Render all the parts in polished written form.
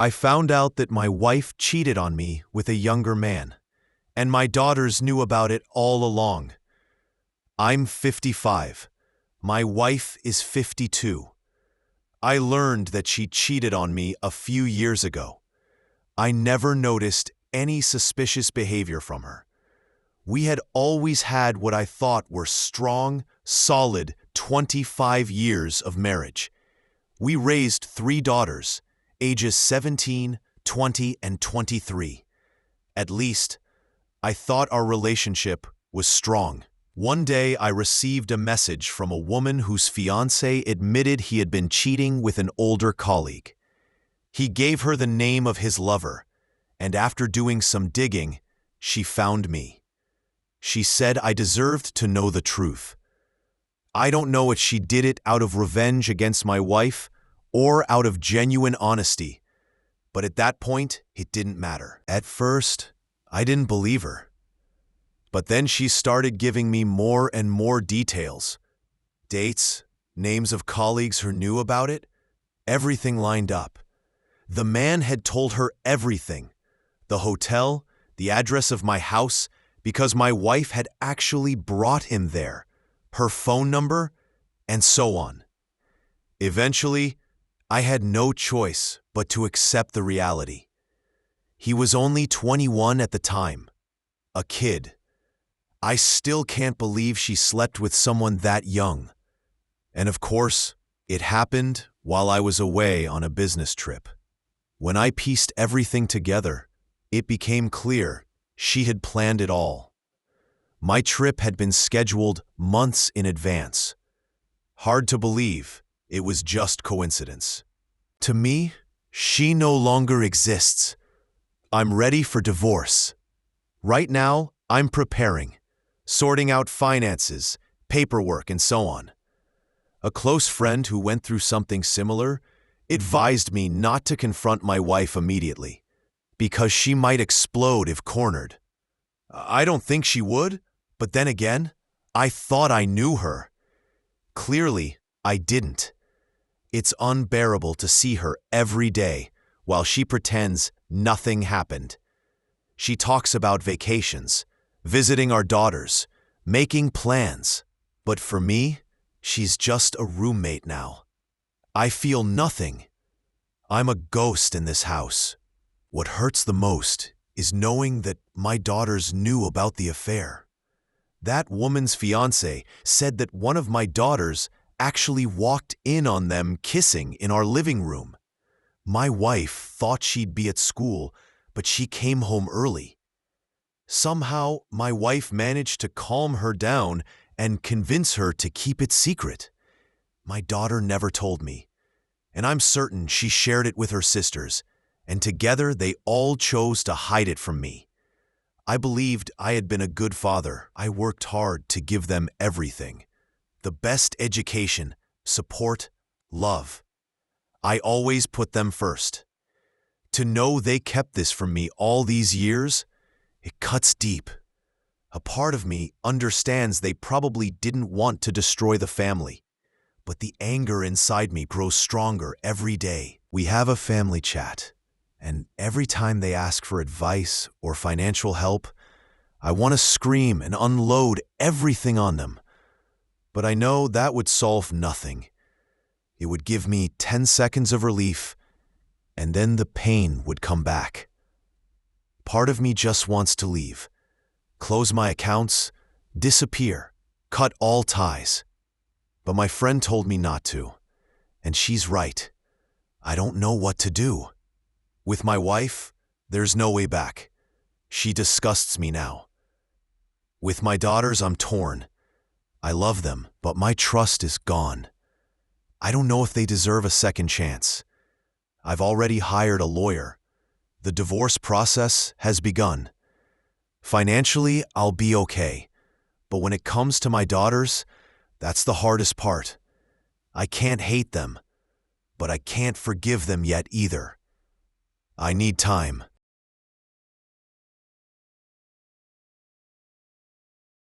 I found out that my wife cheated on me with a younger man, and my daughters knew about it all along. I'm 55. My wife is 52. I learned that she cheated on me a few years ago. I never noticed any suspicious behavior from her. We had always had what I thought were strong, solid 25 years of marriage. We raised 3 daughters, ages 17, 20, and 23. At least, I thought our relationship was strong. One day I received a message from a woman whose fiancé admitted he had been cheating with an older colleague. He gave her the name of his lover, and after doing some digging, she found me. She said I deserved to know the truth. I don't know if she did it out of revenge against my wife or out of genuine honesty, but at that point, it didn't matter. At first, I didn't believe her. But then she started giving me more and more details. Dates, names of colleagues who knew about it, everything lined up. The man had told her everything. The hotel, the address of my house, because my wife had actually brought him there, her phone number, and so on. Eventually, I had no choice but to accept the reality. He was only 21 at the time, a kid. I still can't believe she slept with someone that young. And of course, it happened while I was away on a business trip. When I pieced everything together, it became clear she had planned it all. My trip had been scheduled months in advance. Hard to believe it was just coincidence. To me, she no longer exists. I'm ready for divorce. Right now, I'm preparing. Sorting out finances, paperwork, and so on. A close friend who went through something similar advised me not to confront my wife immediately, because she might explode if cornered. I don't think she would, but then again, I thought I knew her. Clearly, I didn't. It's unbearable to see her every day while she pretends nothing happened. She talks about vacations, visiting our daughters, making plans. But for me, she's just a roommate now. I feel nothing. I'm a ghost in this house. What hurts the most is knowing that my daughters knew about the affair. That woman's fiancé said that one of my daughters actually walked in on them kissing in our living room. My wife thought she'd be at school, but she came home early. Somehow, my wife managed to calm her down and convince her to keep it secret. My daughter never told me, and I'm certain she shared it with her sisters, and together they all chose to hide it from me. I believed I had been a good father. I worked hard to give them everything. The best education, support, love. I always put them first. To know they kept this from me all these years, it cuts deep. A part of me understands they probably didn't want to destroy the family, but the anger inside me grows stronger every day. We have a family chat, and every time they ask for advice or financial help, I want to scream and unload everything on them. But I know that would solve nothing. It would give me 10 seconds of relief, and then the pain would come back. Part of me just wants to leave, close my accounts, disappear, cut all ties. But my friend told me not to, and she's right. I don't know what to do. With my wife, there's no way back. She disgusts me now. With my daughters, I'm torn. I love them, but my trust is gone. I don't know if they deserve a second chance. I've already hired a lawyer. The divorce process has begun. Financially, I'll be okay. But when it comes to my daughters, that's the hardest part. I can't hate them, but I can't forgive them yet either. I need time.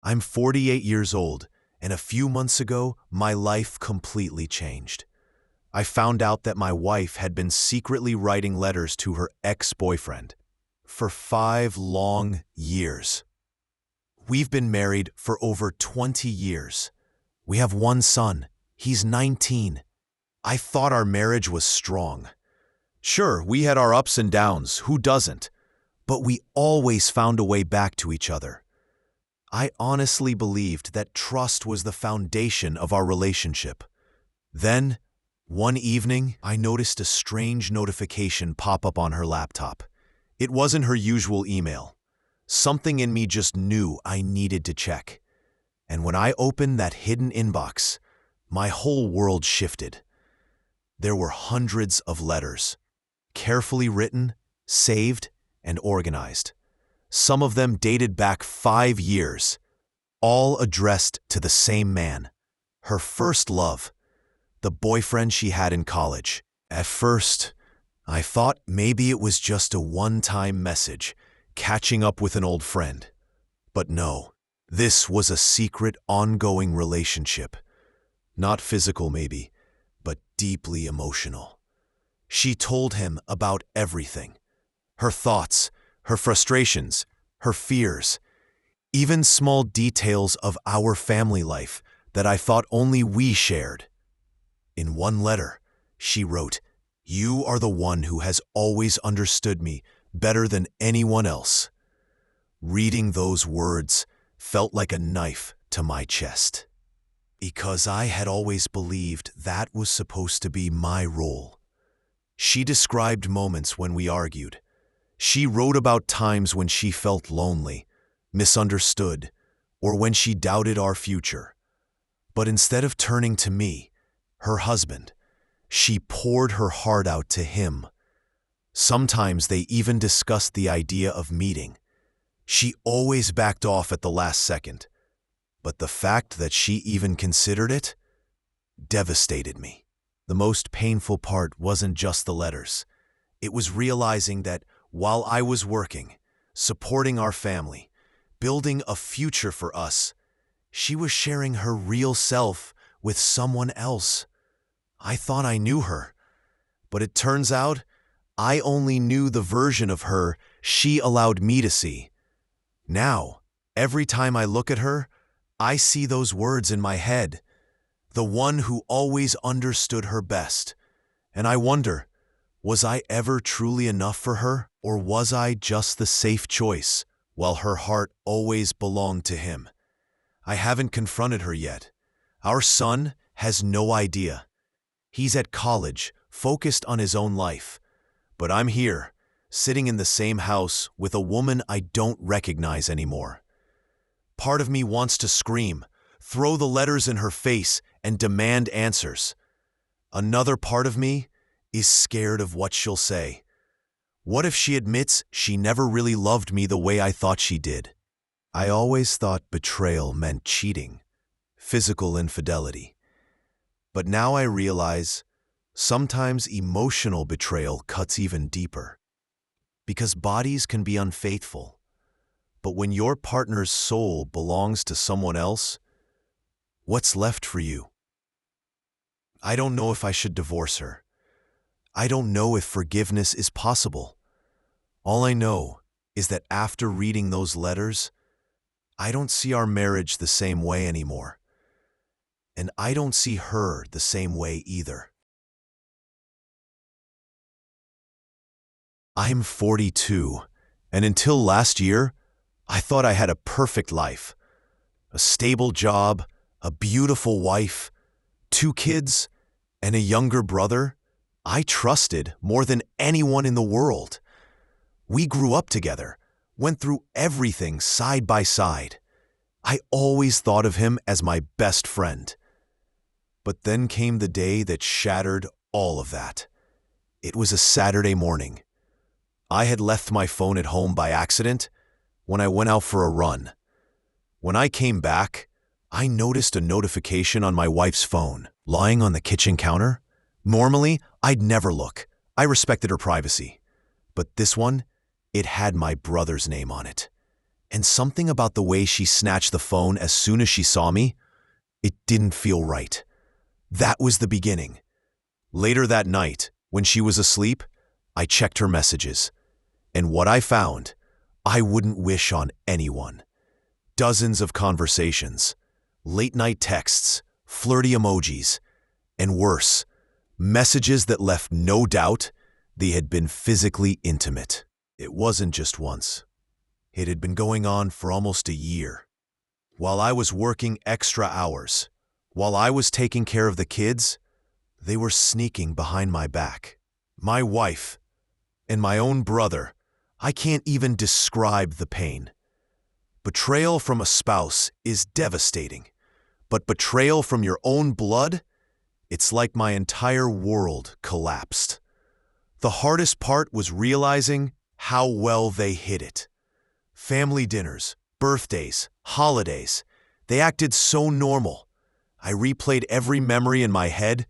I'm 48 years old, and a few months ago, my life completely changed. I found out that my wife had been secretly writing letters to her ex-boyfriend for 5 long years. We've been married for over 20 years. We have one son. He's 19. I thought our marriage was strong. Sure, we had our ups and downs, who doesn't? But we always found a way back to each other. I honestly believed that trust was the foundation of our relationship. Then, one evening, I noticed a strange notification pop up on her laptop. It wasn't her usual email. Something in me just knew I needed to check. And when I opened that hidden inbox, my whole world shifted. There were hundreds of letters, carefully written, saved, and organized. Some of them dated back 5 years, all addressed to the same man, her first love, the boyfriend she had in college. At first, I thought maybe it was just a one-time message, catching up with an old friend. But no, this was a secret, ongoing relationship. Not physical maybe, but deeply emotional. She told him about everything. Her thoughts, her frustrations, her fears, even small details of our family life that I thought only we shared. In one letter, she wrote, "You are the one who has always understood me better than anyone else." Reading those words felt like a knife to my chest, because I had always believed that was supposed to be my role. She described moments when we argued. She wrote about times when she felt lonely, misunderstood, or when she doubted our future. But instead of turning to me, her husband, she poured her heart out to him. Sometimes they even discussed the idea of meeting. She always backed off at the last second, but the fact that she even considered it devastated me. The most painful part wasn't just the letters. It was realizing that while I was working, supporting our family, building a future for us, she was sharing her real self with someone else. I thought I knew her, but it turns out I only knew the version of her she allowed me to see. Now, every time I look at her, I see those words in my head, the one who always understood her best. And I wonder, was I ever truly enough for her, or was I just the safe choice, while her heart always belonged to him? I haven't confronted her yet. Our son has no idea. He's at college, focused on his own life. But I'm here, sitting in the same house with a woman I don't recognize anymore. Part of me wants to scream, throw the letters in her face, and demand answers. Another part of me is scared of what she'll say. What if she admits she never really loved me the way I thought she did? I always thought betrayal meant cheating, physical infidelity. But now I realize sometimes emotional betrayal cuts even deeper. Because bodies can be unfaithful, but when your partner's soul belongs to someone else, what's left for you? I don't know if I should divorce her. I don't know if forgiveness is possible. All I know is that after reading those letters, I don't see our marriage the same way anymore. And I don't see her the same way either. I'm 42, and until last year, I thought I had a perfect life. A stable job, a beautiful wife, 2 kids, and a younger brother I trusted more than anyone in the world. We grew up together, went through everything side by side. I always thought of him as my best friend. But then came the day that shattered all of that. It was a Saturday morning. I had left my phone at home by accident when I went out for a run. When I came back, I noticed a notification on my wife's phone, lying on the kitchen counter. Normally, I'd never look. I respected her privacy. But this one, it had my brother's name on it. And something about the way she snatched the phone as soon as she saw me, it didn't feel right. That was the beginning. Later that night, when she was asleep, I checked her messages. And what I found, I wouldn't wish on anyone. Dozens of conversations, late-night texts, flirty emojis, and worse, messages that left no doubt they had been physically intimate. It wasn't just once. It had been going on for almost a year. While I was working extra hours, while I was taking care of the kids, they were sneaking behind my back. My wife and my own brother, I can't even describe the pain. Betrayal from a spouse is devastating, but betrayal from your own blood, it's like my entire world collapsed. The hardest part was realizing how well they hid it. Family dinners, birthdays, holidays, they acted so normal. I replayed every memory in my head,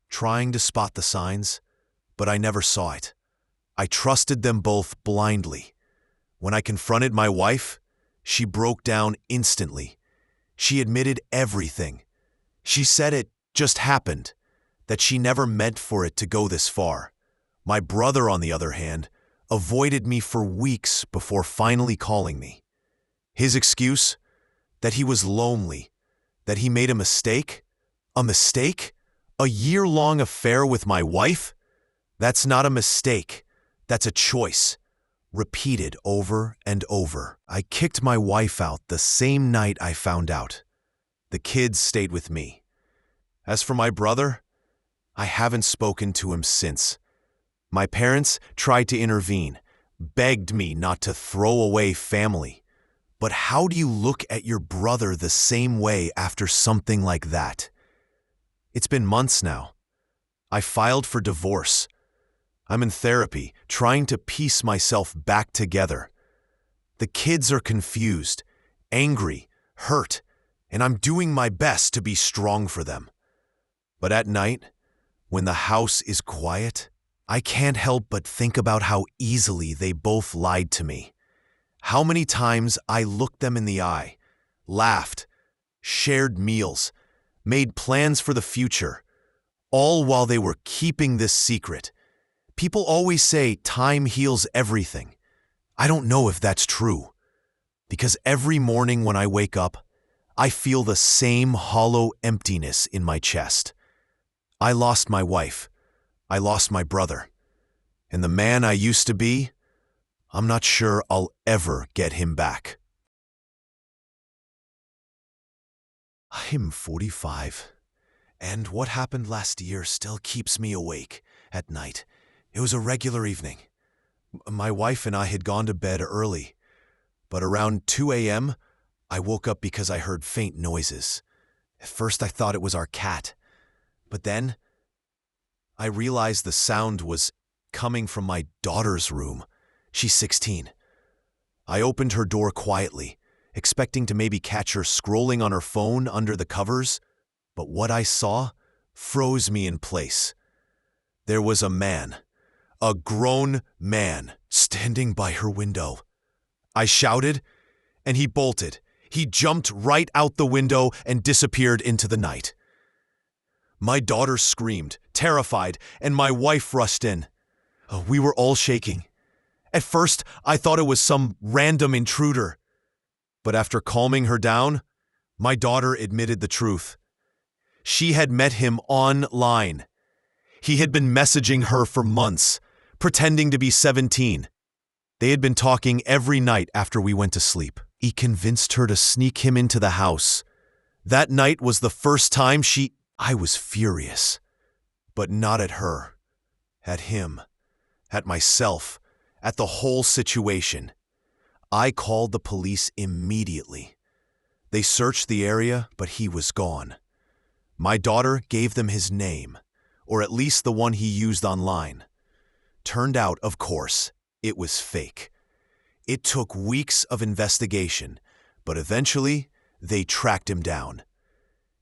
trying to spot the signs, but I never saw it. I trusted them both blindly. When I confronted my wife, she broke down instantly. She admitted everything. She said it just happened, that she never meant for it to go this far. My brother, on the other hand, avoided me for weeks before finally calling me. His excuse? That he was lonely, that he made a mistake? A mistake? A year-long affair with my wife? That's not a mistake. That's a choice. Repeated over and over. I kicked my wife out the same night I found out. The kids stayed with me. As for my brother, I haven't spoken to him since. My parents tried to intervene, begged me not to throw away family. But how do you look at your brother the same way after something like that? It's been months now. I filed for divorce. I'm in therapy, trying to piece myself back together. The kids are confused, angry, hurt, and I'm doing my best to be strong for them. But at night, when the house is quiet, I can't help but think about how easily they both lied to me. How many times I looked them in the eye, laughed, shared meals, made plans for the future, all while they were keeping this secret. People always say time heals everything. I don't know if that's true, because every morning when I wake up, I feel the same hollow emptiness in my chest. I lost my wife. I lost my brother. And the man I used to be, I'm not sure I'll ever get him back. I'm 45, and what happened last year still keeps me awake at night. It was a regular evening. My wife and I had gone to bed early, but around 2 a.m., I woke up because I heard faint noises. At first I thought it was our cat, but then I realized the sound was coming from my daughter's room. She's 16. I opened her door quietly, expecting to maybe catch her scrolling on her phone under the covers, but what I saw froze me in place. There was a man, a grown man, standing by her window. I shouted, and he bolted. He jumped right out the window and disappeared into the night. My daughter screamed, terrified, and my wife rushed in. We were all shaking. At first, I thought it was some random intruder. But after calming her down, my daughter admitted the truth. She had met him online. He had been messaging her for months, pretending to be 17. They had been talking every night after we went to sleep. He convinced her to sneak him into the house. That night was the first time I was furious. But not at her. At him. At myself. At the whole situation. I called the police immediately. They searched the area, but he was gone. My daughter gave them his name, or at least the one he used online. Turned out, of course, it was fake. It took weeks of investigation, but eventually they tracked him down.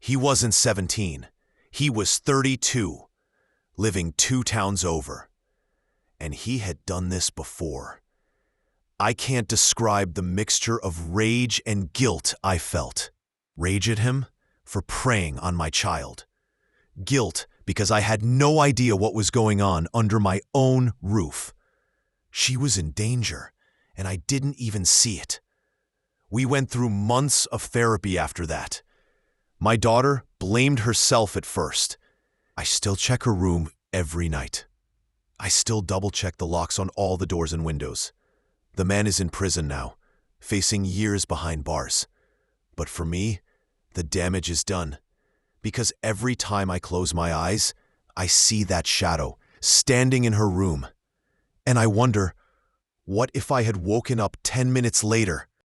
He wasn't 17. He was 32, living 2 towns over. And he had done this before. I can't describe the mixture of rage and guilt I felt. Rage at him for preying on my child. Guilt because I had no idea what was going on under my own roof. She was in danger, and I didn't even see it. We went through months of therapy after that. My daughter blamed herself at first. I still check her room every night. I still double-check the locks on all the doors and windows. The man is in prison now, facing years behind bars. But for me, the damage is done. Because every time I close my eyes, I see that shadow standing in her room. And I wonder, what if I had woken up 10 minutes later